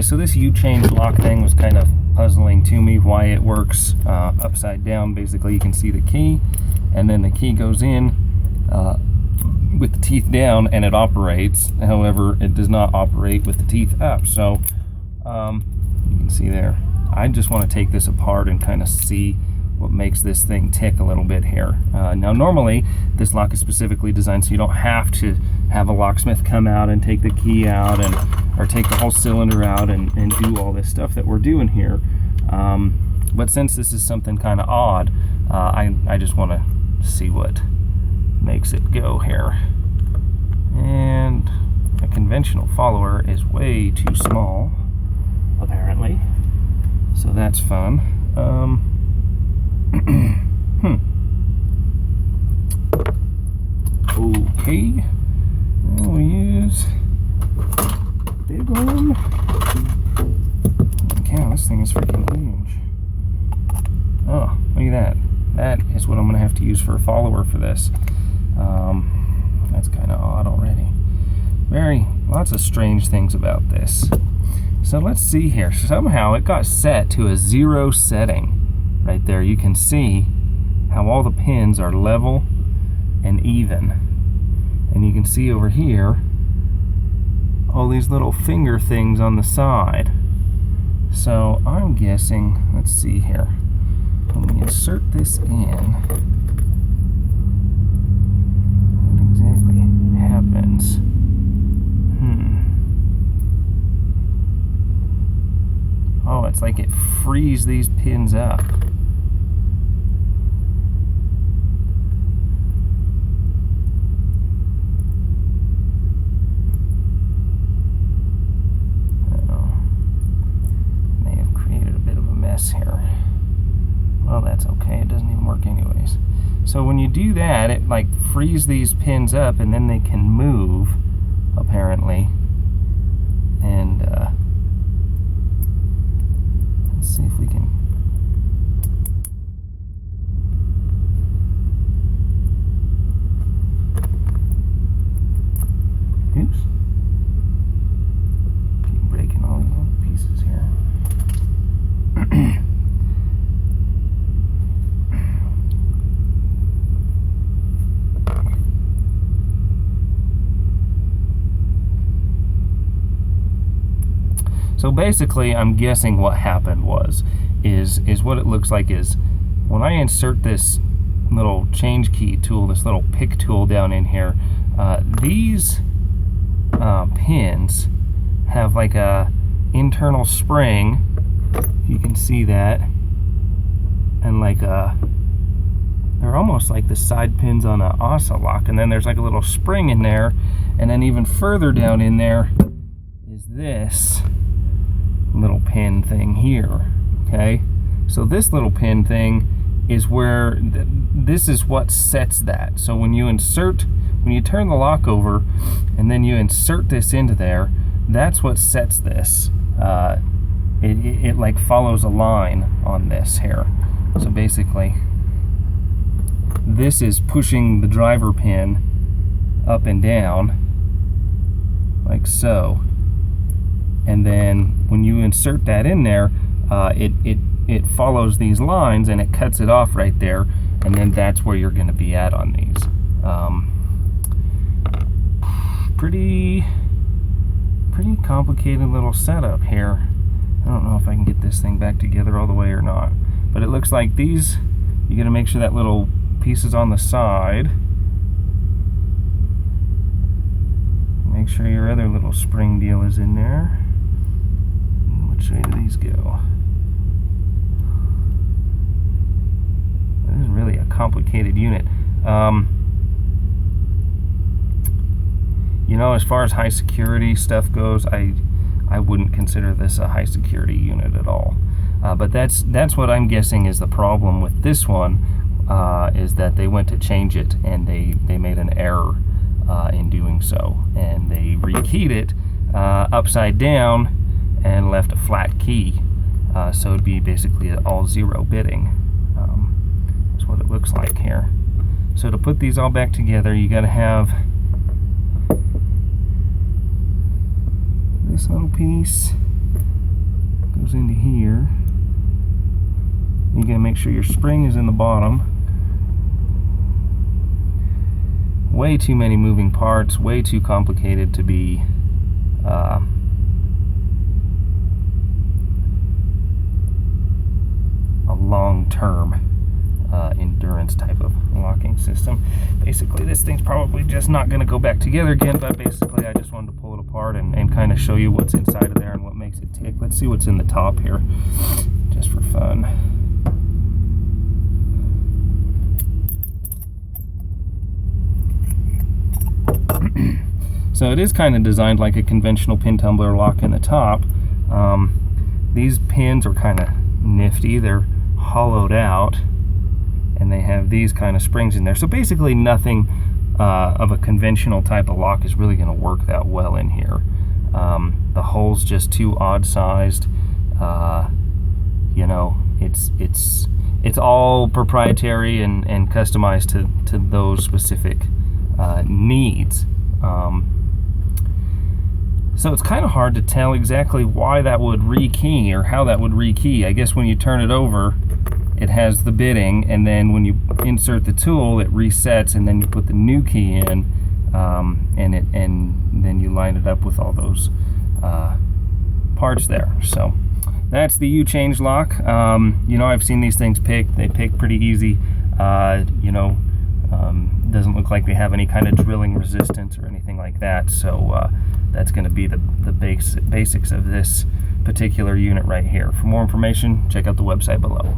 so this U-change lock thing was kind of puzzling to me, why it works upside down. Basically, you can see the key, and then the key goes in with the teeth down and it operates. However, it does not operate with the teeth up. So you can see there. I just want to take this apart and kind of see what makes this thing tick a little bit here. Now normally this lock is specifically designed so you don't have to have a locksmith come out and take the key out or take the whole cylinder out and do all this stuff that we're doing here. But since this is something kind of odd, I just want to see what makes it go here. And a conventional follower is way too small, apparently. So that's fun. Okay, we'll use big one. Cow, this thing is freaking huge. Oh, look at that. That is what I'm going to have to use for a follower for this. That's kind of odd already. Lots of strange things about this. So let's see here. Somehow it got set to a 0 setting. Right there, you can see how all the pins are level and even. And you can see over here all these little finger things on the side. So I'm guessing, let's see here. When we insert this in, what exactly happens? Oh, it's like it frees these pins up. May have created a bit of a mess here. Well, that's okay. It doesn't even work anyways. So when you do that, it like frees these pins up and then they can move, apparently. And let's see if we can. Oops. Keep breaking all these little pieces here. So basically, I'm guessing what happened is what it looks like is when I insert this little change key tool, this little pick tool down in here, these pins have like a internal spring, you can see that, and like they're almost like the side pins on an Asa lock, and then there's like a little spring in there, and then even further down in there is this little pin thing here. Okay, so this little pin thing is where this is what sets that. So when you turn the lock over and then you insert this into there, that's what sets this. It like follows a line on this here. So basically this is pushing the driver pin up and down like so. And then when you insert that in there, it follows these lines and it cuts it off right there, and then that's where you're going to be at on these. Pretty complicated little setup here. I don't know if I can get this thing back together all the way or not, but it looks like these, you got to make sure that little piece is on the side. Make sure your other little spring deal is in there. Which way do these go? This is really a complicated unit. You know, as far as high security stuff goes, I wouldn't consider this a high security unit at all. But that's what I'm guessing is the problem with this one, is that they went to change it and they made an error in doing so, and they rekeyed it upside down and left a flat key, so it'd be basically all 0 bitting. That's what it looks like here. So to put these all back together, you got to have this little piece goes into here. You're going to make sure your spring is in the bottom. Way too many moving parts, way too complicated to be a long-term endurance type of locking system. Basically, this thing's probably just not going to go back together again, but basically I just wanted to pull it apart and kind of show you what's inside of there and what makes it tick. Let's see what's in the top here, just for fun. So it is kind of designed like a conventional pin tumbler lock in the top. These pins are kind of nifty. They're hollowed out and they have these kind of springs in there. So basically nothing of a conventional type of lock is really going to work that well in here. The hole's just too odd sized. You know, it's all proprietary and customized to those specific needs. So it's kind of hard to tell exactly why that would rekey or how that would rekey. I guess when you turn it over, it has the bitting, and then when you insert the tool, it resets, and then you put the new key in, and then you line it up with all those parts there. So that's the U-change lock. You know, I've seen these things pick. They pick pretty easy. You know, doesn't look like they have any kind of drilling resistance or anything like that. So that's going to be the basics of this particular unit right here. For more information, check out the website below.